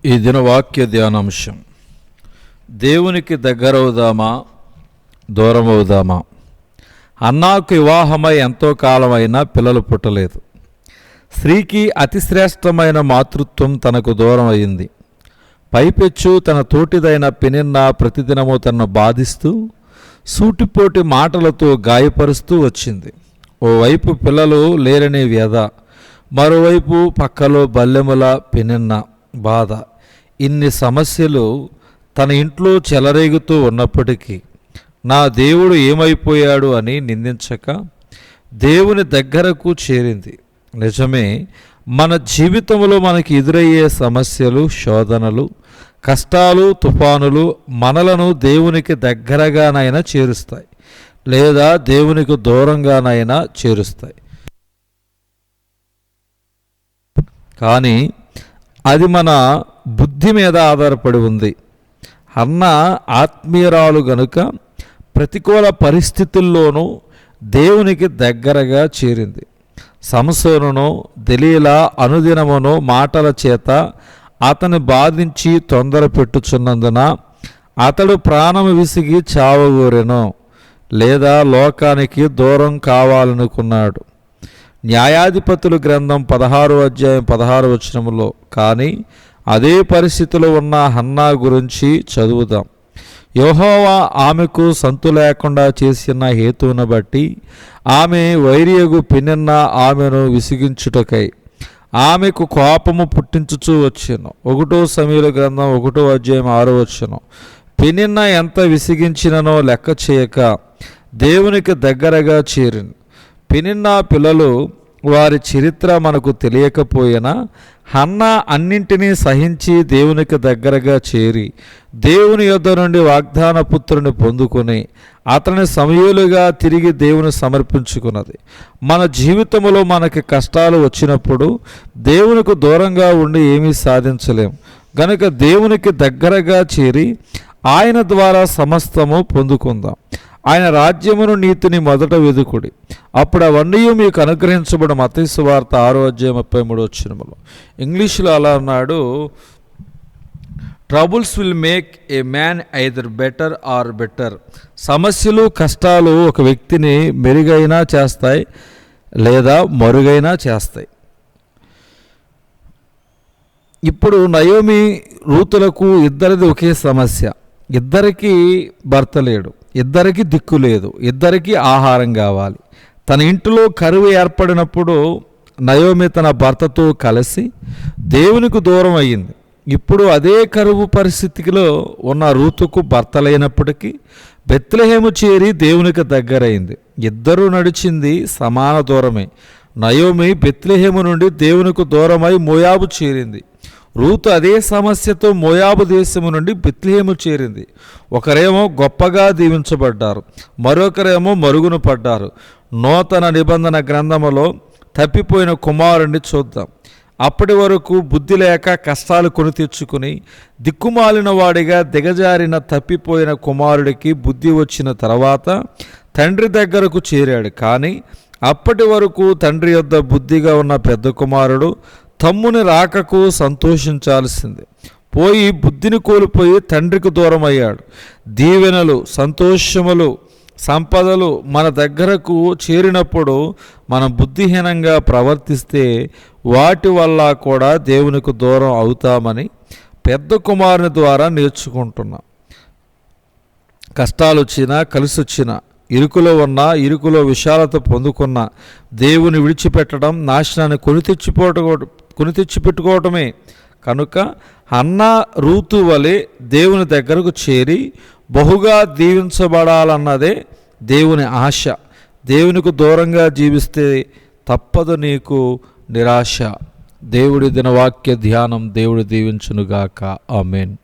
ఈ దిన వాక్య ధ్యానాంశం, దేవునికి దగ్గరవుదామా దూరం అవుదామా? అన్నాకు వివాహమై ఎంతో కాలమైనా పిల్లలు పుట్టలేదు. స్త్రీకి అతి శ్రేష్టమైన మాతృత్వం తనకు దూరం అయింది. పైపెచ్చు తన తోటిదైన పెనిన్న ప్రతిదినము తనను బాధిస్తూ సూటిపోటి మాటలతో గాయపరుస్తూ వచ్చింది. ఓవైపు పిల్లలు లేరనే వ్యధ, మరోవైపు పక్కలో బల్లెముల పెనిన్న బాధ. ఇన్ని సమస్యలు తన ఇంట్లో చెలరేగుతూ ఉన్నప్పటికీ నా దేవుడు ఏమైపోయాడు అని నిందించక దేవుని దగ్గరకు చేరింది. నిజమే, మన జీవితంలో మనకి ఎదురయ్యే సమస్యలు, శోధనలు, కష్టాలు, తుఫానులు మనలను దేవునికి దగ్గరగానైనా చేరుస్తాయి, లేదా దేవునికి దూరంగానైనా చేరుస్తాయి. కానీ అది మన బుద్ధి మీద ఆధారపడి ఉంది. హన్నా ఆత్మీయురాలు గనుక ప్రతికూల పరిస్థితుల్లోనూ దేవునికి దగ్గరగా చేరింది. సంసోనును దెలీలా అనుదినమును మాటల చేత అతని బాధించి తొందర పెట్టుచున్నందున అతడు ప్రాణము విసిగి చావగోరెను, లేదా లోకానికి దూరం కావాలనుకున్నాడు. న్యాయాధిపతుల గ్రంథం 16వ అధ్యాయం 16వ వచనములో. కానీ అదే పరిస్థితిలో ఉన్న హన్నా గురించి చదువుదాం. యెహోవా ఆమెకు సంతు లేకుండా చేసిన హేతువును బట్టి ఆమె వైరియగు పెనిన్న ఆమెను విసిగించుటకై ఆమెకు కోపము పుట్టించుచూ వచ్చెను. 1 సమూయేలు గ్రంథం 1వ అధ్యాయం 6వ వచనం. పెనిన్న ఎంత విసిగించిననో లెక్క చేయక దేవునికి దగ్గరగా చేరింది. పెనిన్నా పిల్లలు వారి చరిత్ర మనకు తెలియకపోయినా హన్నా అన్నింటినీ సహించి దేవునికి దగ్గరగా చేరి దేవుని యొద్ద నుండి వాగ్దాన పుత్రుని పొందుకొని అతని సమూయేలుగా తిరిగి దేవుని సమర్పించుకున్నది. మన జీవితంలో మనకి కష్టాలు వచ్చినప్పుడు దేవునికి దూరంగా ఉండి ఏమీ సాధించలేం గనుక దేవునికి దగ్గరగా చేరి ఆయన ద్వారా సమస్తము పొందుకుందాం. ఆయన రాజ్యమును నీతిని మొదట వెదుకుడి, అప్పుడు అవన్నీ మీకు అనుగ్రహించబడి. మత్తయి సువార్త 6వ అధ్యాయం 33వ వచనములో. ఇంగ్లీష్లో అలా అన్నాడు, troubles will make a man either better or better. సమస్యలు, కష్టాలు ఒక వ్యక్తిని మెరుగైనా చేస్తాయి, లేదా మరుగైనా చేస్తాయి. ఇప్పుడు నయోమి రూతులకు ఇద్దరిది ఒకే సమస్య. ఇద్దరికీ భర్త లేడు, ఇద్దరికి దిక్కు లేదు, ఇద్దరికి ఆహారం కావాలి. తన ఇంటిలో కరువు ఏర్పడినప్పుడు నయోమి తన భర్తతో కలిసి దేవునికి దూరం అయ్యింది. ఇప్పుడు అదే కరువు పరిస్థితిలో ఉన్న రూతుకు భర్త లేనప్పటికీ బెత్లెహేము చేరి దేవునికి దగ్గరైంది. ఇద్దరూ నడిచింది సమాన దూరమే. నయోమి బెత్లెహేము నుండి దేవునికి దూరమై మోయాబు చేరింది. రూతు అదే సమస్యతో మోయాబు దేశము నుండి బెత్లెహేము చేరింది. ఒకరేమో గొప్పగా దీవించబడ్డారు, మరొకరేమో మరుగున పడ్డారు. నూతన నిబంధన గ్రంథములో తప్పిపోయిన కుమారుణ్ణి చూద్దాం. అప్పటి వరకు బుద్ధి లేక కష్టాలు కొని తెచ్చుకుని దిక్కుమాలిన వాడిగా దిగజారిన తప్పిపోయిన కుమారుడికి బుద్ధి వచ్చిన తర్వాత తండ్రి దగ్గరకు చేరాడు. కానీ అప్పటి వరకు తండ్రి యొద్ద బుద్ధిగా ఉన్న పెద్ద కుమారుడు తమ్ముని రాకకు సంతోషించాల్సిందే పోయి బుద్ధిని కోల్పోయి తండ్రికి దూరం అయ్యాడు. దీవెనలు, సంతోషములు, సంపదలు మన దగ్గరకు చేరినప్పుడు మనం బుద్ధిహీనంగా ప్రవర్తిస్తే వాటి వల్ల కూడా దేవునికి దూరం అవుతామని పెద్ద కుమారుని ద్వారా నేర్చుకుంటున్నాం. కష్టాలు వచ్చినా, కలిసి వచ్చినా, ఇరుకులో ఉన్న, ఇరుకులో విశాలత పొందుకున్న దేవుని విడిచిపెట్టడం నాశనాన్ని కొని తెచ్చిపెట్టుకోవటమే. కనుక హన్నా రూతు వలె దేవుని దగ్గరకు చేరి బహుగా దీవించబడాలన్నదే దేవుని ఆశ. దేవునికి దూరంగా జీవిస్తే తప్పదు నీకు నిరాశ. దేవుడి దినవాక్య ధ్యానం దేవుడు దీవించునుగాక. ఆమేన్.